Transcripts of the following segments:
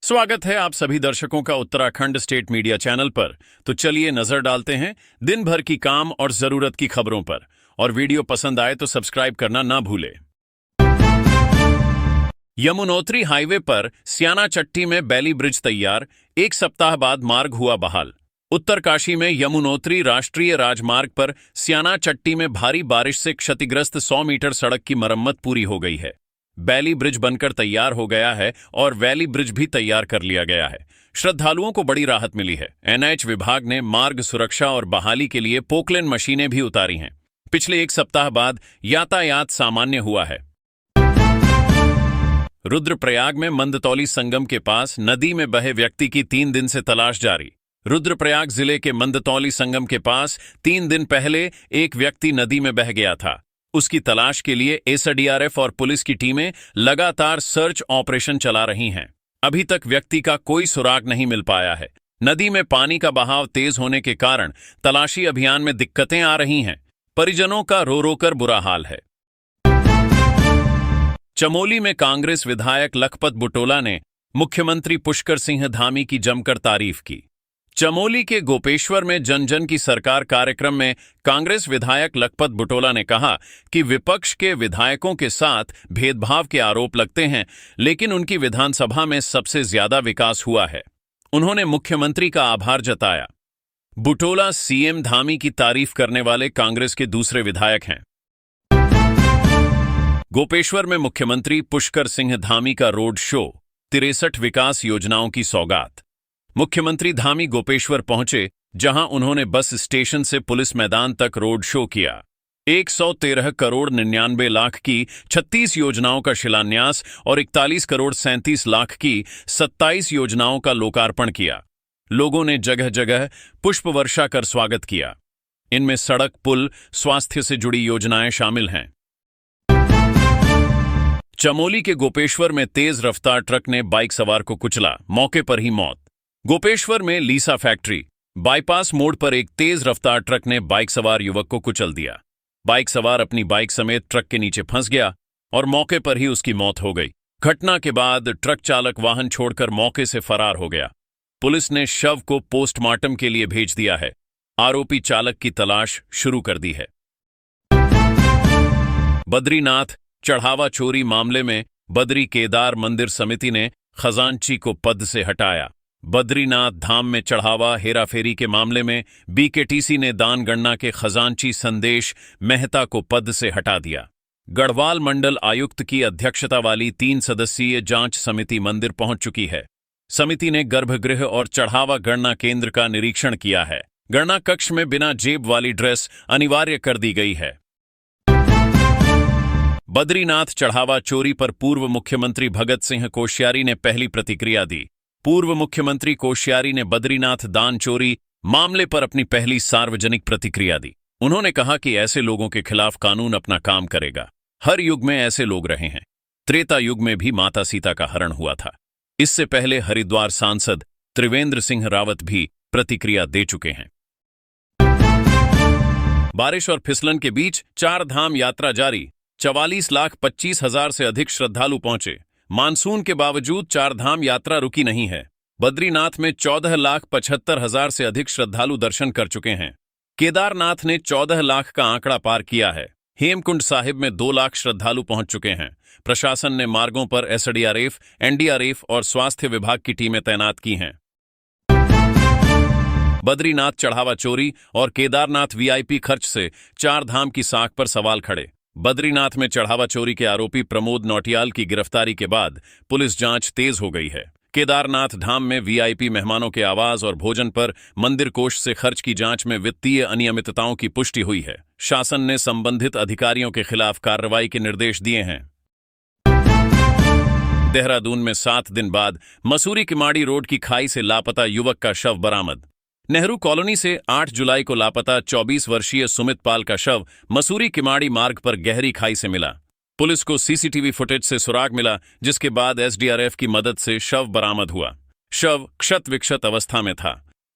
स्वागत है आप सभी दर्शकों का उत्तराखंड स्टेट मीडिया चैनल पर। तो चलिए नजर डालते हैं दिन भर की काम और जरूरत की खबरों पर। और वीडियो पसंद आए तो सब्सक्राइब करना ना भूले। यमुनोत्री हाईवे पर स्याना चट्टी में बैली ब्रिज तैयार, 1 सप्ताह बाद मार्ग हुआ बहाल। उत्तरकाशी में यमुनोत्री राष्ट्रीय राजमार्ग पर स्याना चट्टी में भारी बारिश से क्षतिग्रस्त 100 मीटर सड़क की मरम्मत पूरी हो गई है। बैली ब्रिज बनकर तैयार हो गया है और वैली ब्रिज भी तैयार कर लिया गया है। श्रद्धालुओं को बड़ी राहत मिली है। एनएच विभाग ने मार्ग सुरक्षा और बहाली के लिए पोकलेन मशीनें भी उतारी हैं। पिछले 1 सप्ताह बाद यातायात सामान्य हुआ है। रुद्रप्रयाग में मंदतौली संगम के पास नदी में बहे व्यक्ति की 3 दिन से तलाश जारी। रुद्रप्रयाग जिले के मंदतौली संगम के पास 3 दिन पहले एक व्यक्ति नदी में बह गया था। उसकी तलाश के लिए एसडीआरएफ और पुलिस की टीमें लगातार सर्च ऑपरेशन चला रही हैं। अभी तक व्यक्ति का कोई सुराग नहीं मिल पाया है। नदी में पानी का बहाव तेज होने के कारण तलाशी अभियान में दिक्कतें आ रही हैं। परिजनों का रो रो कर बुरा हाल है। चमोली में कांग्रेस विधायक लखपत बुटोला ने मुख्यमंत्री पुष्कर सिंह धामी की जमकर तारीफ की। चमोली के गोपेश्वर में जन जन की सरकार कार्यक्रम में कांग्रेस विधायक लखपत बुटोला ने कहा कि विपक्ष के विधायकों के साथ भेदभाव के आरोप लगते हैं, लेकिन उनकी विधानसभा में सबसे ज्यादा विकास हुआ है। उन्होंने मुख्यमंत्री का आभार जताया। बुटोला सीएम धामी की तारीफ करने वाले कांग्रेस के दूसरे विधायक हैं। गोपेश्वर में मुख्यमंत्री पुष्कर सिंह धामी का रोड शो, 63 विकास योजनाओं की सौगात। मुख्यमंत्री धामी गोपेश्वर पहुंचे, जहां उन्होंने बस स्टेशन से पुलिस मैदान तक रोड शो किया। 113 करोड़ 99 लाख की 36 योजनाओं का शिलान्यास और 41 करोड़ 37 लाख की 27 योजनाओं का लोकार्पण किया। लोगों ने जगह जगह पुष्प वर्षा कर स्वागत किया। इनमें सड़क, पुल, स्वास्थ्य से जुड़ी योजनाएं शामिल हैं। चमोली के गोपेश्वर में तेज रफ्तार ट्रक ने बाइक सवार को कुचला, मौके पर ही मौत। गोपेश्वर में लीसा फैक्ट्री बाईपास मोड़ पर एक तेज रफ्तार ट्रक ने बाइक सवार युवक को कुचल दिया। बाइक सवार अपनी बाइक समेत ट्रक के नीचे फंस गया और मौके पर ही उसकी मौत हो गई। घटना के बाद ट्रक चालक वाहन छोड़कर मौके से फरार हो गया। पुलिस ने शव को पोस्टमार्टम के लिए भेज दिया है। आरोपी चालक की तलाश शुरू कर दी है। बद्रीनाथ चढ़ावा चोरी मामले में बद्री केदार मंदिर समिति ने खजांची को पद से हटाया। बद्रीनाथ धाम में चढ़ावा हेराफेरी के मामले में बीकेटीसी ने दान गणना के खजांची संदेश मेहता को पद से हटा दिया। गढ़वाल मंडल आयुक्त की अध्यक्षता वाली 3 सदस्यीय जांच समिति मंदिर पहुंच चुकी है। समिति ने गर्भगृह और चढ़ावा गणना केंद्र का निरीक्षण किया है। गणना कक्ष में बिना जेब वाली ड्रेस अनिवार्य कर दी गई है। बद्रीनाथ चढ़ावा चोरी पर पूर्व मुख्यमंत्री भगत सिंह कोश्यारी ने पहली प्रतिक्रिया दी। पूर्व मुख्यमंत्री कोश्यारी ने बद्रीनाथ दान चोरी मामले पर अपनी पहली सार्वजनिक प्रतिक्रिया दी। उन्होंने कहा कि ऐसे लोगों के खिलाफ कानून अपना काम करेगा। हर युग में ऐसे लोग रहे हैं। त्रेता युग में भी माता सीता का हरण हुआ था। इससे पहले हरिद्वार सांसद त्रिवेंद्र सिंह रावत भी प्रतिक्रिया दे चुके हैं। बारिश और फिसलन के बीच 4 धाम यात्रा जारी। 44,25,000 से अधिक श्रद्धालु पहुंचे। मानसून के बावजूद 4 धाम यात्रा रुकी नहीं है। बद्रीनाथ में 14,75,000 से अधिक श्रद्धालु दर्शन कर चुके हैं। केदारनाथ ने 14 लाख का आंकड़ा पार किया है। हेमकुंड साहिब में 2 लाख श्रद्धालु पहुंच चुके हैं। प्रशासन ने मार्गों पर एसडीआरएफ, एनडीआरएफ और स्वास्थ्य विभाग की टीमें तैनात की हैं। बद्रीनाथ चढ़ावा चोरी और केदारनाथ वीआईपी खर्च से 4 धाम की साख पर सवाल खड़े। बद्रीनाथ में चढ़ावा चोरी के आरोपी प्रमोद नौटियाल की गिरफ्तारी के बाद पुलिस जांच तेज हो गई है। केदारनाथ धाम में वीआईपी मेहमानों के आवास और भोजन पर मंदिर कोष से खर्च की जांच में वित्तीय अनियमितताओं की पुष्टि हुई है। शासन ने संबंधित अधिकारियों के खिलाफ कार्रवाई के निर्देश दिए हैं। देहरादून में 7 दिन बाद मसूरी किमाड़ी रोड की खाई से लापता युवक का शव बरामद। नेहरू कॉलोनी से 8 जुलाई को लापता 24 वर्षीय सुमित पाल का शव मसूरी किमाड़ी मार्ग पर गहरी खाई से मिला। पुलिस को सीसीटीवी फुटेज से सुराग मिला, जिसके बाद एसडीआरएफ की मदद से शव बरामद हुआ। शव क्षत विक्षत अवस्था में था।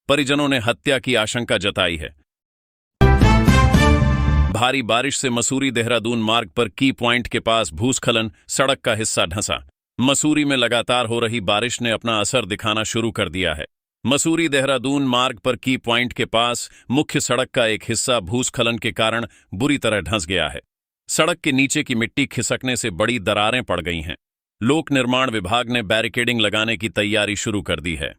परिजनों ने हत्या की आशंका जताई है। भारी बारिश से मसूरी देहरादून मार्ग पर की पॉइंट के पास भूस्खलन, सड़क का हिस्सा धंसा। मसूरी में लगातार हो रही बारिश ने अपना असर दिखाना शुरू कर दिया है। मसूरी देहरादून मार्ग पर की पॉइंट के पास मुख्य सड़क का एक हिस्सा भूस्खलन के कारण बुरी तरह धंस गया है। सड़क के नीचे की मिट्टी खिसकने से बड़ी दरारें पड़ गई हैं। लोक निर्माण विभाग ने बैरिकेडिंग लगाने की तैयारी शुरू कर दी है।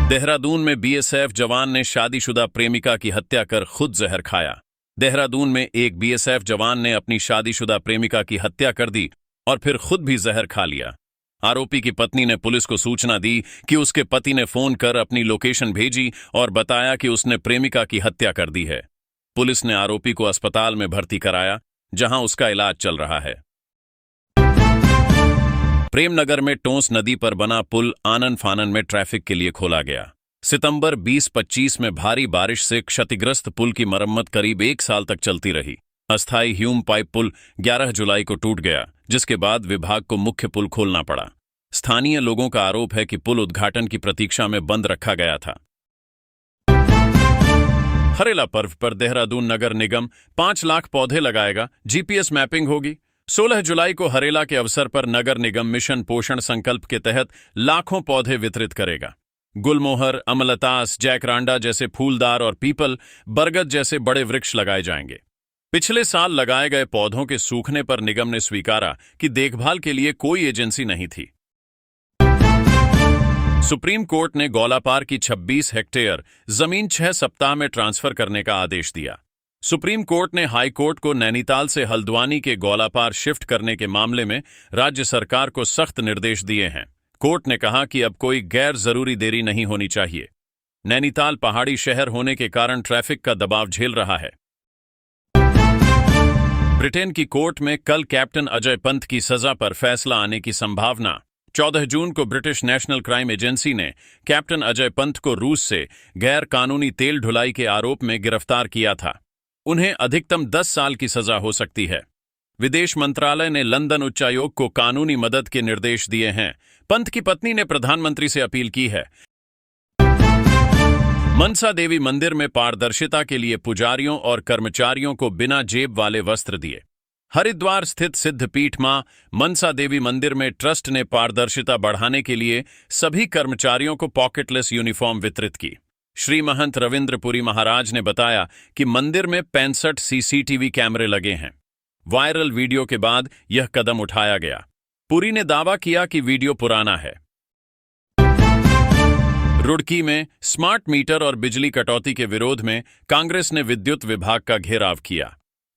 देहरादून में बीएसएफ जवान ने शादीशुदा प्रेमिका की हत्या कर खुद जहर खाया। देहरादून में एक बीएसएफ जवान ने अपनी शादीशुदा प्रेमिका की हत्या कर दी और फिर खुद भी जहर खा लिया। आरोपी की पत्नी ने पुलिस को सूचना दी कि उसके पति ने फोन कर अपनी लोकेशन भेजी और बताया कि उसने प्रेमिका की हत्या कर दी है। पुलिस ने आरोपी को अस्पताल में भर्ती कराया, जहां उसका इलाज चल रहा है। प्रेमनगर में टोंस नदी पर बना पुल आनन फानन में ट्रैफिक के लिए खोला गया। सितंबर 2025 में भारी बारिश से क्षतिग्रस्त पुल की मरम्मत करीब 1 साल तक चलती रही। अस्थायी ह्यूम पाइप पुल 11 जुलाई को टूट गया, जिसके बाद विभाग को मुख्य पुल खोलना पड़ा। स्थानीय लोगों का आरोप है कि पुल उद्घाटन की प्रतीक्षा में बंद रखा गया था। हरेला पर्व पर देहरादून नगर निगम 5 लाख पौधे लगाएगा, जीपीएस मैपिंग होगी। 16 जुलाई को हरेला के अवसर पर नगर निगम मिशन पोषण संकल्प के तहत लाखों पौधे वितरित करेगा। गुलमोहर, अमलतास, जैकरांडा जैसे फूलदार और पीपल, बरगद जैसे बड़े वृक्ष लगाए जाएंगे। पिछले साल लगाए गए पौधों के सूखने पर निगम ने स्वीकारा कि देखभाल के लिए कोई एजेंसी नहीं थी। सुप्रीम कोर्ट ने गौलापार की 26 हेक्टेयर जमीन 6 सप्ताह में ट्रांसफर करने का आदेश दिया। सुप्रीम कोर्ट ने हाई कोर्ट को नैनीताल से हल्द्वानी के गौलापार शिफ्ट करने के मामले में राज्य सरकार को सख्त निर्देश दिए हैं। कोर्ट ने कहा कि अब कोई गैर जरूरी देरी नहीं होनी चाहिए। नैनीताल पहाड़ी शहर होने के कारण ट्रैफिक का दबाव झेल रहा है। ब्रिटेन की कोर्ट में कल कैप्टन अजय पंत की सजा पर फैसला आने की संभावना। 14 जून को ब्रिटिश नेशनल क्राइम एजेंसी ने कैप्टन अजय पंत को रूस से गैर कानूनी तेल ढुलाई के आरोप में गिरफ्तार किया था। उन्हें अधिकतम 10 साल की सजा हो सकती है। विदेश मंत्रालय ने लंदन उच्चायोग को कानूनी मदद के निर्देश दिए हैं। पंत की पत्नी ने प्रधानमंत्री से अपील की है। मनसा देवी मंदिर में पारदर्शिता के लिए पुजारियों और कर्मचारियों को बिना जेब वाले वस्त्र दिए। हरिद्वार स्थित सिद्धपीठ मां मनसा देवी मंदिर में ट्रस्ट ने पारदर्शिता बढ़ाने के लिए सभी कर्मचारियों को पॉकेटलेस यूनिफॉर्म वितरित की। श्री महंत रविंद्रपुरी महाराज ने बताया कि मंदिर में 65 सीसीटीवी कैमरे लगे हैं। वायरल वीडियो के बाद यह कदम उठाया गया। पुरी ने दावा किया कि वीडियो पुराना है। रुड़की में स्मार्ट मीटर और बिजली कटौती के विरोध में कांग्रेस ने विद्युत विभाग का घेराव किया।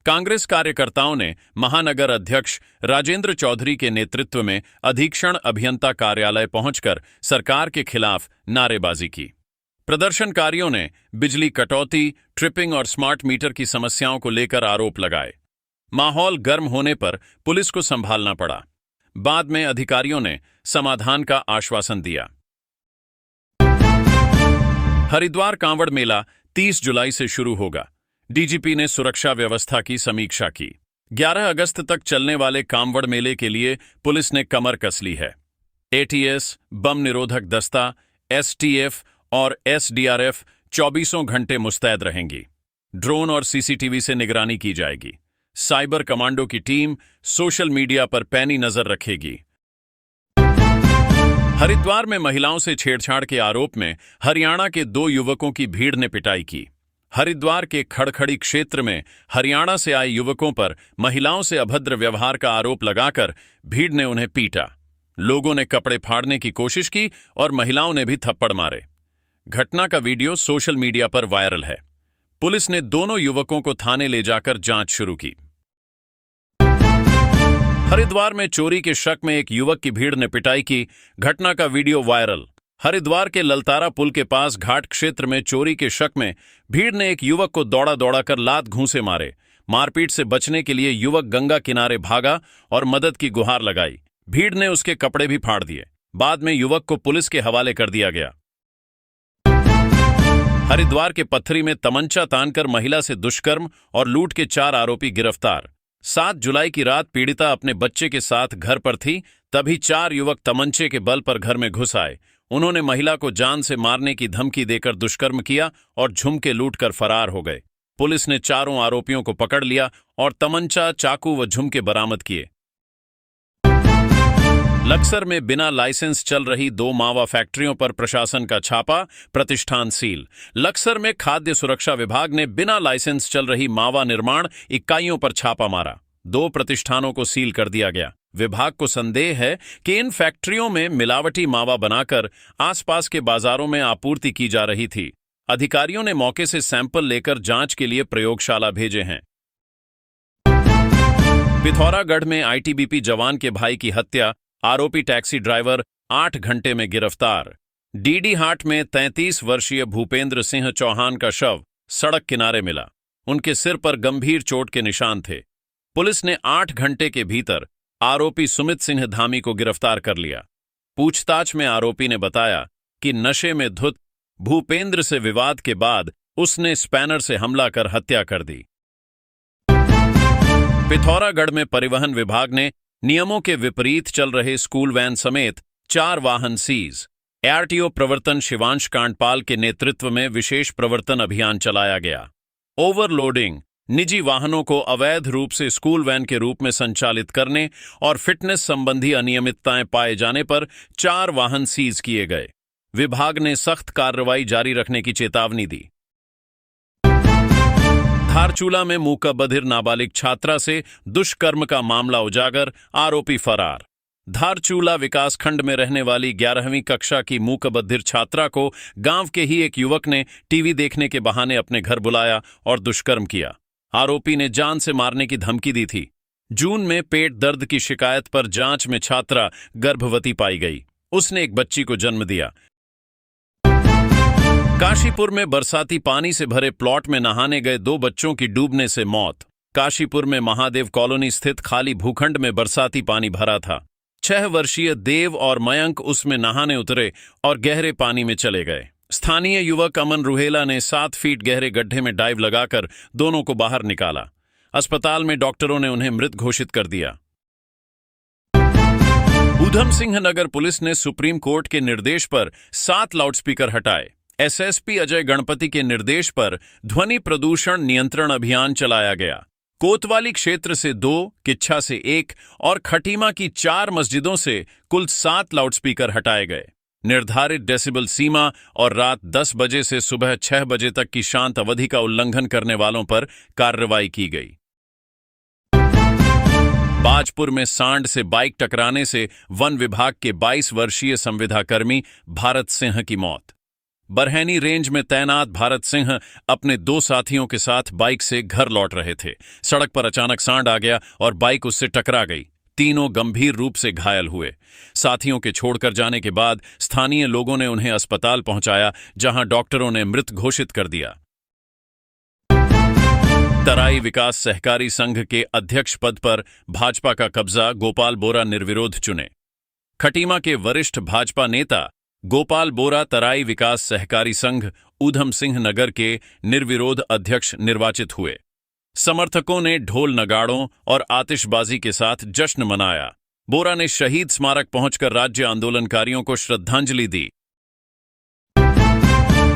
कांग्रेस कार्यकर्ताओं ने महानगर अध्यक्ष राजेंद्र चौधरी के नेतृत्व में अधीक्षण अभियंता कार्यालय पहुंचकर सरकार के खिलाफ नारेबाजी की। प्रदर्शनकारियों ने बिजली कटौती, ट्रिपिंग और स्मार्ट मीटर की समस्याओं को लेकर आरोप लगाए। माहौल गर्म होने पर पुलिस को संभालना पड़ा। बाद में अधिकारियों ने समाधान का आश्वासन दिया। हरिद्वार कांवड़ मेला 30 जुलाई से शुरू होगा। डीजीपी ने सुरक्षा व्यवस्था की समीक्षा की। 11 अगस्त तक चलने वाले कांवड़ मेले के लिए पुलिस ने कमर कस ली है। एटीएस, बम निरोधक दस्ता, एसटीएफ और एसडीआरएफ 24 घंटे मुस्तैद रहेंगी। ड्रोन और सीसीटीवी से निगरानी की जाएगी। साइबर कमांडो की टीम सोशल मीडिया पर पैनी नजर रखेगी। हरिद्वार में महिलाओं से छेड़छाड़ के आरोप में हरियाणा के 2 युवकों की भीड़ ने पिटाई की। हरिद्वार के खड़खड़ी क्षेत्र में हरियाणा से आए युवकों पर महिलाओं से अभद्र व्यवहार का आरोप लगाकर भीड़ ने उन्हें पीटा। लोगों ने कपड़े फाड़ने की कोशिश की और महिलाओं ने भी थप्पड़ मारे। घटना का वीडियो सोशल मीडिया पर वायरल है। पुलिस ने दोनों युवकों को थाने ले जाकर जांच शुरू की। हरिद्वार में चोरी के शक में एक युवक की भीड़ ने पिटाई की। घटना का वीडियो वायरल। हरिद्वार के ललतारा पुल के पास घाट क्षेत्र में चोरी के शक में भीड़ ने एक युवक को दौड़ा दौड़ा कर लात घूंसे मारे। मारपीट से बचने के लिए युवक गंगा किनारे भागा और मदद की गुहार लगाई। भीड़ ने उसके कपड़े भी फाड़ दिए। बाद में युवक को पुलिस के हवाले कर दिया गया। हरिद्वार के पत्थरी में तमंचा तानकर महिला से दुष्कर्म और लूट के 4 आरोपी गिरफ्तार। 7 जुलाई की रात पीड़िता अपने बच्चे के साथ घर पर थी, तभी 4 युवक तमंचे के बल पर घर में घुस आए। उन्होंने महिला को जान से मारने की धमकी देकर दुष्कर्म किया और झुमके लूटकर फरार हो गए। पुलिस ने 4 आरोपियों को पकड़ लिया और तमंचा, चाकू व झुमके बरामद किए। लक्सर में बिना लाइसेंस चल रही 2 मावा फैक्ट्रियों पर प्रशासन का छापा, प्रतिष्ठान सील। लक्सर में खाद्य सुरक्षा विभाग ने बिना लाइसेंस चल रही मावा निर्माण इकाइयों पर छापा मारा। 2 प्रतिष्ठानों को सील कर दिया गया। विभाग को संदेह है कि इन फैक्ट्रियों में मिलावटी मावा बनाकर आसपास के बाजारों में आपूर्ति की जा रही थी। अधिकारियों ने मौके से सैंपल लेकर जांच के लिए प्रयोगशाला भेजे हैं। पिथौरागढ़ में आईटीबीपी जवान के भाई की हत्या, आरोपी टैक्सी ड्राइवर 8 घंटे में गिरफ्तार। डीडी हाट में 33 वर्षीय भूपेंद्र सिंह चौहान का शव सड़क किनारे मिला। उनके सिर पर गंभीर चोट के निशान थे। पुलिस ने 8 घंटे के भीतर आरोपी सुमित सिंह धामी को गिरफ्तार कर लिया। पूछताछ में आरोपी ने बताया कि नशे में धुत भूपेंद्र से विवाद के बाद उसने स्पैनर से हमला कर हत्या कर दी। पिथौरागढ़ में परिवहन विभाग ने नियमों के विपरीत चल रहे स्कूल वैन समेत 4 वाहन सीज। एआरटीओ प्रवर्तन शिवांश कांडपाल के नेतृत्व में विशेष प्रवर्तन अभियान चलाया गया। ओवरलोडिंग, निजी वाहनों को अवैध रूप से स्कूल वैन के रूप में संचालित करने और फिटनेस संबंधी अनियमितताएं पाए जाने पर 4 वाहन सीज किए गए। विभाग ने सख्त कार्रवाई जारी रखने की चेतावनी दी। धारचूला में मूकाबधिर नाबालिग छात्रा से दुष्कर्म का मामला उजागर, आरोपी फरार। धारचूला विकासखंड में रहने वाली 11वीं कक्षा की मूकाबधिर छात्रा को गांव के ही एक युवक ने टीवी देखने के बहाने अपने घर बुलाया और दुष्कर्म किया। आरोपी ने जान से मारने की धमकी दी थी। जून में पेट दर्द की शिकायत पर जांच में छात्रा गर्भवती पाई गई। उसने एक बच्ची को जन्म दिया। काशीपुर में बरसाती पानी से भरे प्लॉट में नहाने गए 2 बच्चों की डूबने से मौत। काशीपुर में महादेव कॉलोनी स्थित खाली भूखंड में बरसाती पानी भरा था। 6 वर्षीय देव और मयंक उसमें नहाने उतरे और गहरे पानी में चले गए। स्थानीय युवक अमन रुहेला ने 7 फीट गहरे गड्ढे में डाइव लगाकर दोनों को बाहर निकाला। अस्पताल में डॉक्टरों ने उन्हें मृत घोषित कर दिया। ऊधम सिंह नगर पुलिस ने सुप्रीम कोर्ट के निर्देश पर 7 लाउडस्पीकर हटाए। एसएसपी अजय गणपति के निर्देश पर ध्वनि प्रदूषण नियंत्रण अभियान चलाया गया। कोतवाली क्षेत्र से 2, किच्छा से 1 और खटीमा की 4 मस्जिदों से कुल 7 लाउडस्पीकर हटाए गए। निर्धारित डेसिबल सीमा और रात 10 बजे से सुबह 6 बजे तक की शांत अवधि का उल्लंघन करने वालों पर कार्रवाई की गई। बाजपुर में सांड से बाइक टकराने से वन विभाग के 22 वर्षीय संविदाकर्मी भारत सिंह की मौत। बरहैनी रेंज में तैनात भारत सिंह अपने 2 साथियों के साथ बाइक से घर लौट रहे थे। सड़क पर अचानक सांड आ गया और बाइक उससे टकरा गई। तीनों गंभीर रूप से घायल हुए। साथियों के छोड़कर जाने के बाद स्थानीय लोगों ने उन्हें अस्पताल पहुंचाया, जहां डॉक्टरों ने मृत घोषित कर दिया। तराई विकास सहकारी संघ के अध्यक्ष पद पर भाजपा का कब्जा, गोपाल बोरा निर्विरोध चुने। खटीमा के वरिष्ठ भाजपा नेता गोपाल बोरा तराई विकास सहकारी संघ ऊधम सिंह नगर के निर्विरोध अध्यक्ष निर्वाचित हुए। समर्थकों ने ढोल नगाड़ों और आतिशबाजी के साथ जश्न मनाया। बोरा ने शहीद स्मारक पहुंचकर राज्य आंदोलनकारियों को श्रद्धांजलि दी।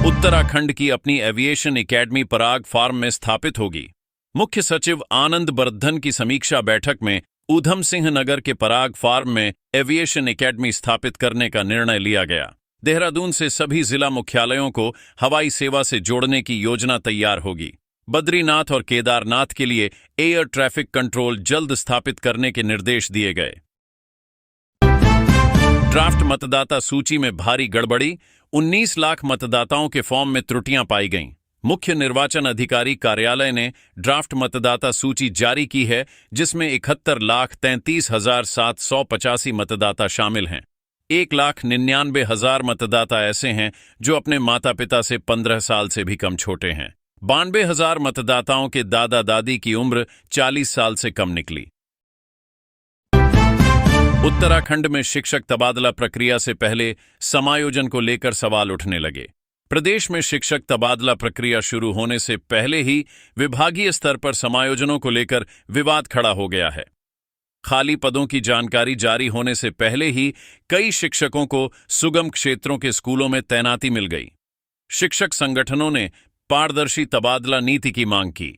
उत्तराखंड की अपनी एविएशन एकेडमी पराग फार्म में स्थापित होगी। मुख्य सचिव आनंद बर्धन की समीक्षा बैठक में ऊधम सिंह नगर के पराग फार्म में एविएशन एकेडमी स्थापित करने का निर्णय लिया गया। देहरादून से सभी जिला मुख्यालयों को हवाई सेवा से जोड़ने की योजना तैयार होगी। बद्रीनाथ और केदारनाथ के लिए एयर ट्रैफिक कंट्रोल जल्द स्थापित करने के निर्देश दिए गए। ड्राफ्ट मतदाता सूची में भारी गड़बड़ी, 19 लाख मतदाताओं के फॉर्म में त्रुटियां पाई गईं। मुख्य निर्वाचन अधिकारी कार्यालय ने ड्राफ्ट मतदाता सूची जारी की है, जिसमें 71,33,785 मतदाता शामिल हैं। 1,99,000 मतदाता ऐसे हैं जो अपने माता पिता से 15 साल से भी कम छोटे हैं। 92,000 मतदाताओं के दादा दादी की उम्र 40 साल से कम निकली। उत्तराखंड में शिक्षक तबादला प्रक्रिया से पहले समायोजन को लेकर सवाल उठने लगे। प्रदेश में शिक्षक तबादला प्रक्रिया शुरू होने से पहले ही विभागीय स्तर पर समायोजनों को लेकर विवाद खड़ा हो गया है। खाली पदों की जानकारी जारी होने से पहले ही कई शिक्षकों को सुगम क्षेत्रों के स्कूलों में तैनाती मिल गई। शिक्षक संगठनों ने पारदर्शी तबादला नीति की मांग की।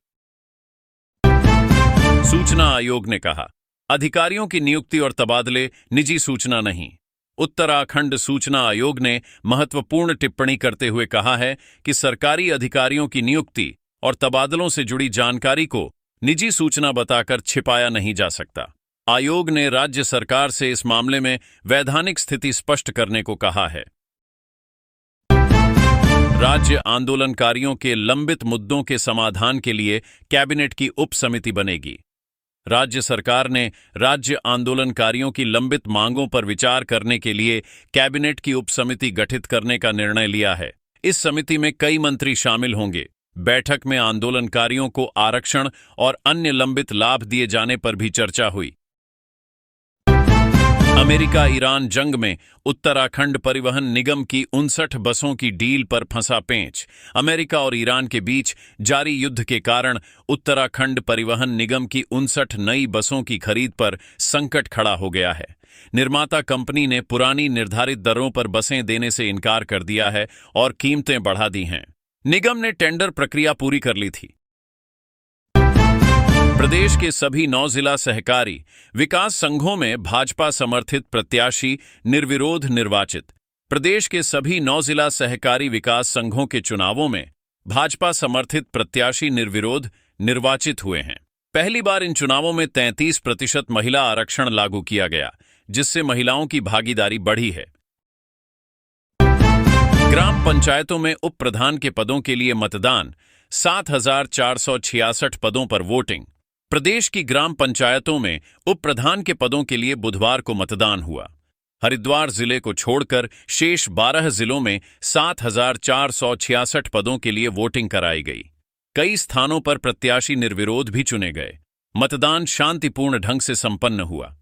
सूचना आयोग ने कहा, अधिकारियों की नियुक्ति और तबादले निजी सूचना नहीं। उत्तराखंड सूचना आयोग ने महत्वपूर्ण टिप्पणी करते हुए कहा है कि सरकारी अधिकारियों की नियुक्ति और तबादलों से जुड़ी जानकारी को निजी सूचना बताकर छिपाया नहीं जा सकता। आयोग ने राज्य सरकार से इस मामले में वैधानिक स्थिति स्पष्ट करने को कहा है। राज्य आंदोलनकारियों के लंबित मुद्दों के समाधान के लिए कैबिनेट की उप समिति बनेगी। राज्य सरकार ने राज्य आंदोलनकारियों की लंबित मांगों पर विचार करने के लिए कैबिनेट की उप समिति गठित करने का निर्णय लिया है। इस समिति में कई मंत्री शामिल होंगे। बैठक में आंदोलनकारियों को आरक्षण और अन्य लंबित लाभ दिए जाने पर भी चर्चा हुई। अमेरिका ईरान जंग में उत्तराखंड परिवहन निगम की 59 बसों की डील पर फंसा पेंच। अमेरिका और ईरान के बीच जारी युद्ध के कारण उत्तराखंड परिवहन निगम की 59 नई बसों की खरीद पर संकट खड़ा हो गया है। निर्माता कंपनी ने पुरानी निर्धारित दरों पर बसें देने से इनकार कर दिया है और कीमतें बढ़ा दी हैं। निगम ने टेंडर प्रक्रिया पूरी कर ली थी। प्रदेश के सभी 9 जिला सहकारी विकास संघों में भाजपा समर्थित प्रत्याशी निर्विरोध निर्वाचित। प्रदेश के सभी 9 जिला सहकारी विकास संघों के चुनावों में भाजपा समर्थित प्रत्याशी निर्विरोध निर्वाचित हुए हैं। पहली बार इन चुनावों में 33% महिला आरक्षण लागू किया गया, जिससे महिलाओं की भागीदारी बढ़ी है। ग्राम पंचायतों में उप प्रधान के पदों के लिए मतदान, 7,466 पदों पर वोटिंग। प्रदेश की ग्राम पंचायतों में उप प्रधान के पदों के लिए बुधवार को मतदान हुआ। हरिद्वार जिले को छोड़कर शेष 12 जिलों में 7,466 पदों के लिए वोटिंग कराई गई। कई स्थानों पर प्रत्याशी निर्विरोध भी चुने गए। मतदान शांतिपूर्ण ढंग से संपन्न हुआ।